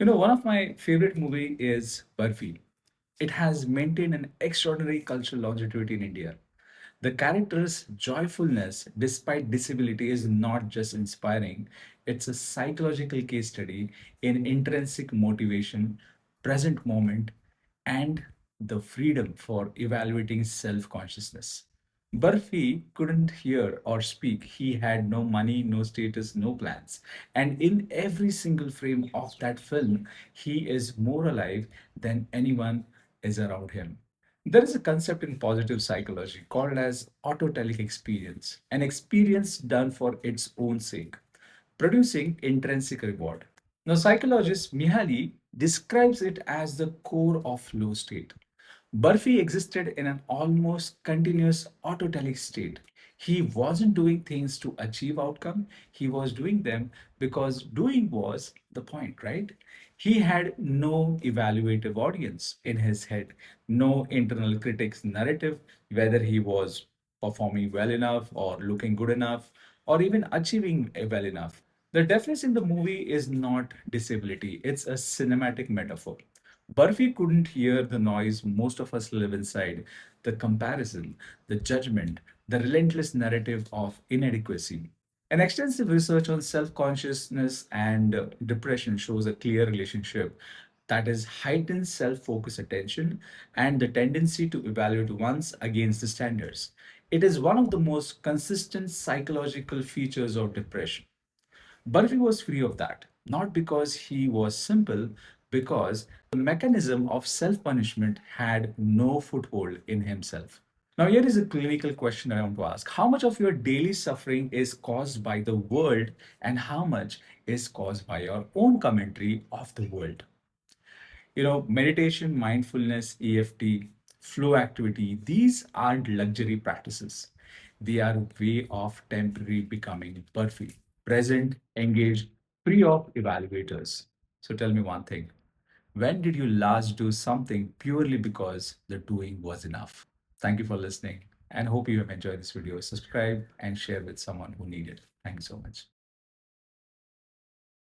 One of my favorite movie is Barfi. It has maintained an extraordinary cultural longevity in India. The character's joyfulness, despite disability, is not just inspiring, it's a psychological case study in intrinsic motivation, present moment, and the freedom for evaluating self consciousness. Barfi couldn't hear or speak. He had no money, no status, no plans. And in every single frame of that film, he is more alive than anyone is around him. There is a concept in positive psychology called as autotelic experience, an experience done for its own sake, producing intrinsic reward. Now, psychologist Mihaly describes it as the core of flow state. Barfi existed in an almost continuous autotelic state. He wasn't doing things to achieve outcome, he was doing them because doing was the point, right? He had no evaluative audience in his head, no internal critic's narrative, whether he was performing well enough or looking good enough or even achieving well enough. The difference in the movie is not disability, it's a cinematic metaphor. Barfi couldn't hear the noise most of us live inside, the comparison, the judgment, the relentless narrative of inadequacy. An extensive research on self consciousness and depression shows a clear relationship, that is, heightened self focused attention and the tendency to evaluate one's against the standards. It is one of the most consistent psychological features of depression. Barfi was free of that, not because he was simple, because the mechanism of self punishment had no foothold in himself. Now, here is a clinical question I want to ask. How much of your daily suffering is caused by the world, and how much is caused by your own commentary of the world? Meditation, mindfulness, EFT, flow activity, these aren't luxury practices. They are a way of temporary becoming perfect, present, engaged, free of evaluators. So tell me one thing. When did you last do something purely because the doing was enough? Thank you for listening and hope you have enjoyed this video. Subscribe and share with someone who needed it. Thank you so much.